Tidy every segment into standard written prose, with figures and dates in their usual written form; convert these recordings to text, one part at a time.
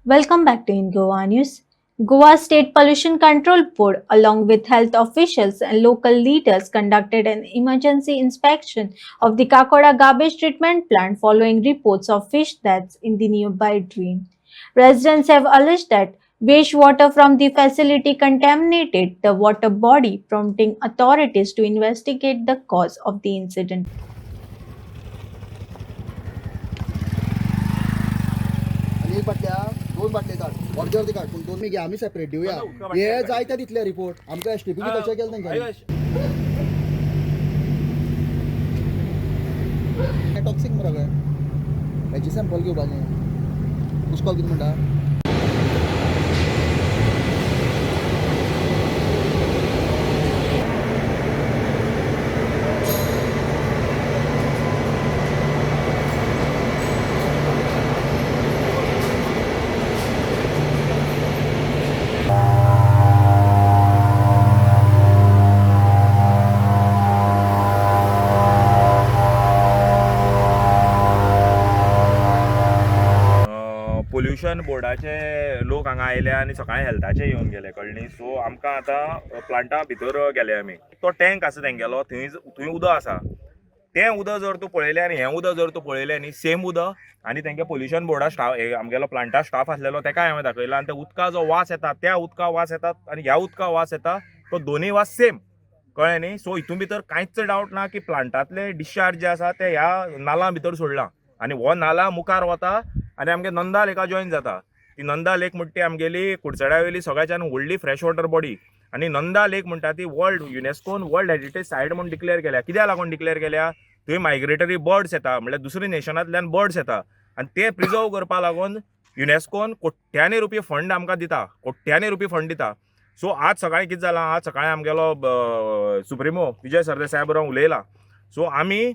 Welcome back to In Goa News. Goa State Pollution Control Board, along with health officials and local leaders, conducted an emergency inspection of the Kakoda garbage treatment plant following reports of fish deaths in the nearby drain. Residents have alleged that wastewater from the facility contaminated the water body, prompting authorities to investigate the cause of the incident. आणि एक बाटल्या दोन बाटले काढ वॉर्जरती काढ पण दोन मी घ्या आम्ही सेपरेट देऊया हे जायत्या तिथल्या रिपोर्ट आमकां एसटीपी तशें केलें तांच्यानी टॉक्सीक मरे हेची सॅम्पल घेवपाचें कुस्कॉल कितें म्हणटा पोल्युशन बोर्डाचे लोक हांगा आयले आनी सकाळीं हेल्थाचे येवन गेले कळ्ळें न्ही. सो आमकां आतां प्लांटा भितर गेले आमी. तो टँक आसा तेंगेलो थंय उदक आसा. तें उदक जर तूं पळयलें आनी हें उदक जर तूं पळयलें न्ही सेम उदक आनी तेंगे पोल्युशन बोर्डा स्टाफ आमगेलो प्लांटा स्टाफ आसलेलो ताका हांवें दाखयला आनी त्या उदका जो वास येता त्या उदका वास येता आनी ह्या उदका वास येता तो दोनूय वास सेम कळ्ळें न्ही. सो हितून भितर कांयच डावट ना की प्लांटांतले डिस्चार्ज जे आसा ते ह्या नाला भितर सोडला आनी हो नाला मुखार वता आनी आमगे नंदा लेका जॉइन जाता. ती नंदा लेक म्हणटा ती आमगेली कुडचड्या वयली सगळ्याच्यान व्हडली फ्रेश वॉटर बॉडी आनी नंदा लेक म्हणटा ती युनेस्कोन वर्ल्ड हेरिटेज सायट म्हणून डिक्लेअर केल्या. कित्याक लागून डिक्लेअर केल्या थंय मायग्रेटरी बर्ड्स येता म्हणल्यार दुसऱ्या नेशनांतल्यान बर्ड्स येता आनी ते प्रिजर्व करपा लागून युनेस्कोन कोट्यांनी रुपया फंड आमकां दिता कोट्यांनी रुपया फंड दिता. सो आज सकाळीं कितें जालां आज सकाळीं आमगेलो सुप्रिमो विजय सरदेसाय बरोबर उलयला. सो आमी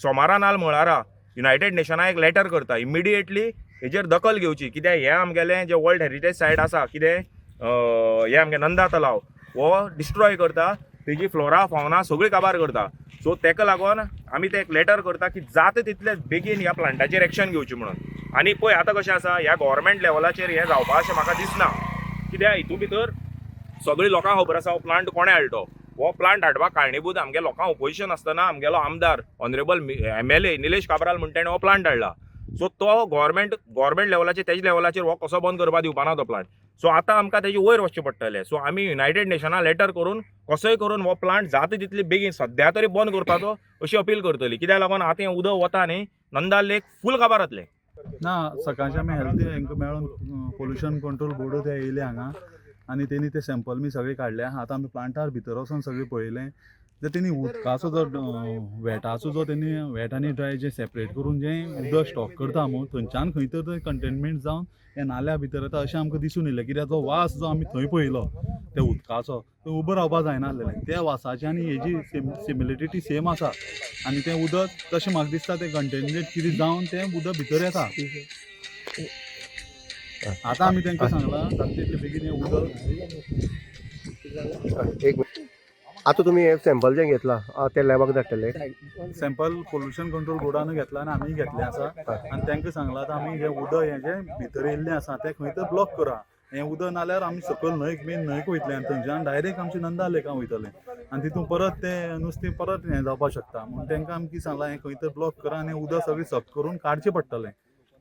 सोमारा नाल मंगळारा युनायटेड नेशनाक एक लेटर करता इमिडिएटली हेजेर दखल घेवची कित्याक हें आमगेलें जें वर्ल्ड हेरिटेज सायट आसा कितें हें आमगे नंदा तलाव हो डिस्ट्रॉय करता तेजी फ्लोरा फावना सगळी काबार करता. सो तेका लागून आमी ते एक लेटर करता की जाता तितले बेगीन ह्या प्लांटाचेर एक्शन घेवची म्हणून. आनी पळय आतां कशें आसा ह्या गव्हर्मेंट लेवलाचेर हें जावपा अशें म्हाका दिसना कित्याक हितून भितर सगळी लोकांक खबर आसा हो प्लांट कोणें हाडलो. हो प्लांट हाडपाक कारणीभूत आमगे लोकांक ओपोजिशन आसतना आमगेलो आमदार ऑनरेबल MLA निलेश काब्राल म्हणटा ताणें हो प्लांट हाडला. सो तो गव्हर्मेंट लेवलाचेर तेज्या लेवलाचेर हो कसो बंद करपाक दिवपाना तो प्लांट. सो आतां आमकां तेजे वयर वचचें पडटलें. सो आमी युनायटेड नेशनाक लेटर करून कसोय करून हो प्लांट जाता तितले बेगीन सद्या तरी बंद करपाचो अशी अपील करतली. कित्याक लागून आतां हें उदक वता न्ही नंदा लेक फूल काबार जातलें. ना सकाळचे आमी हेल्थ हांकां मेळून पोल्युशन कंट्रोल बोर्ड ते येयले हांगा आनी तेणी ते सॅम्पल बी सगळे काडले. आतां आमी प्लांटार भितर वचून सगळें पळयलें तर तेणी उदकाचो जो वेटाचो जो तेणी वेट आनी ड्राय जे सेपरेट करून जें उदक स्टॉक करता न्हू थंयच्यान खंय तर थंय कंटेनमेंट जावन हे नाल्या भितर येता अशें आमकां दिसून येयलें. कित्याक जो वास जो आमी थंय पळयलो त्या उदकाचो तो उबो रावपा जायना आसलेलें. त्या वासाची आनी हेजी सिमिलरिटी सेम आसा आनी तें उदक तशें म्हाका दिसता तें कंटेनमेंट कितें जावन तें उदक भितर येता. आतां आमी तांकां सांगलां जाता तितले बेगीन हें उदक एक आता तुम्ही हे सॅम्पल जे घेतला ते लॅबाक धाडटले सॅम्पल पोल्युशन कंट्रोल बोर्डान घेतला आनी आमी घेतलें आसा आनी तांकां सांगलां आतां आमी जें उदक हें जें भितर येयल्लें आसा तें खंय तर ब्लॉक करा. हें उदक नाल्यार आमी सकयल न्हंयक वयतले आनी थंयच्यान डायरेक्ट आमच्या नंदा लेकां वयतले आनी तितून परत तें नुस्तें परत हें जावपाक शकता. म्हणून तांकां आमी कितें सांगलां हें खंय तर ब्लॉक करा आनी उदक सगळें सक करून काडचें पडटलें.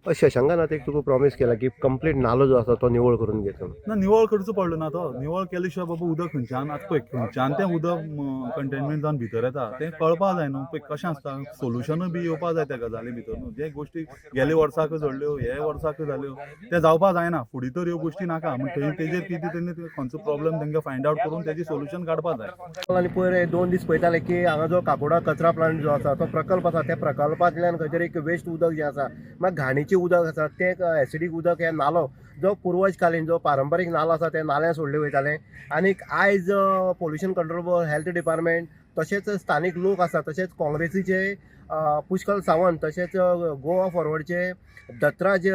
शशांकान तुका प्रॉमिस केला की कंप्लीट नालो जो आसा तो निवळ करून घेतलो. ना निवळ करचो पडलो ना तो निवळ केले शिवाय बाबा उदक खंयच्यान आतां पळय खंयच्यान तें उदक कंटेनमेंट जावन भितर येता तें कळपा जाय न्हू. पळय कशें आसता सोल्युशनूय बी येवपा जाय त्या गजाली भितर न्हू. जे गोश्टी गेले वर्साक झडल्यो हे वर्साक जाल्यो ते जावपा जायना. फुडें तर ह्यो गोश्टी नाका म्हणजे तेजेर कितें तेणी खंयचो प्रॉब्लेम तांकां फायंड आवट करून तेजें सोल्युशन काडपा जाय. आणि पयर 2 दीस पळयताले की हांगा जो काकोडा कचरा प्लांट जो आसा तो प्रकल्प आसा त्या प्रकल्पांतल्यान खंय तरी एक वेस्ट उदक जें आसा मागीर घाणीचें उदक आसा तें एसिडीक उदक हे नालो जो पुर्वजकालीन जो पारंपारीक नालो आसा ते नाल्यान सोडले वयताले. आनीक आयज pollution control board health department तशेंच स्थानीक लोक आसा, तशेंच काँग्रेसीचे पुष्कळ सावंत, तशेंच गोवा फॉरवर्डचे दत्तराज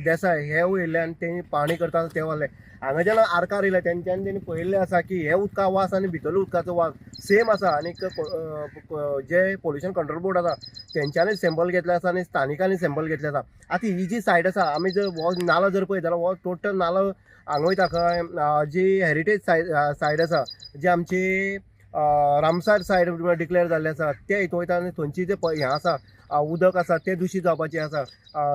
देसाय हे वयल्यान तेणी पाहणी करता ते वरले. हांगा जेन्ना आरकार येयले तेंच्यांनी तेणी पळयल्लें आसा की हे उदका वास आनी भितरल्या उदकाचो वास सेम आसा. आनीक जे पोल्युशन कंट्रोल बोर्ड आसा तेंच्यांनी सॅम्पल घेतले आसा आनी स्थानिकांनी सॅम्पल घेतले आसा. आतां ही जी सायड आसा, आमी जर हो नालो जर पळयत जाल्यार हो टोटल नालो हांगा वयता खंय जी हेरिटेज सायड आसा, जी आमची रामसार सायड डिक्लेअर जाल्ले आसा ते हितून वयता. आनी थंयची जे हें आसा उदक आसा तें दूशीत जावपाचें आसा.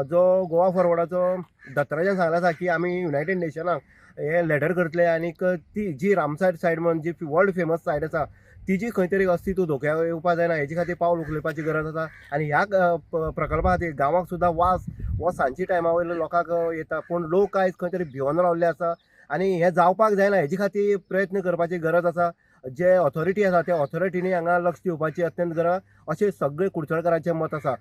जो गोवा फॉरवर्डाचो दत्तराजान सांगला आसा की आमी युनायटेड नेशनाक हे लेटर करतले, आनीक ती जी रामसार सायड म्हणून जी वर्ल्ड फेमस सायड आसा तिजी खंय तरी अस्तित्व धोक्या येवपा जायना, हेजे खातीर पावल उखलपाची गरज आसा. आनी ह्या प्रकल्पा खातीर गांवाक सुद्दां वास हो सांजची टायमा वयलो लोकांक येता, पूण लोक कांयच खंय तरी भिवून रावल्ले आसा. आनी हें जावपाक जायना, हेजे खातीर प्रयत्न करपाची गरज आसा. जे ऑथॉरिटी आसा त्या ऑथॉरिटीनी हांगा लक्ष दिवपाची अत्यंत गरज अशें सगळे कुडचडकारांचें मत आसा.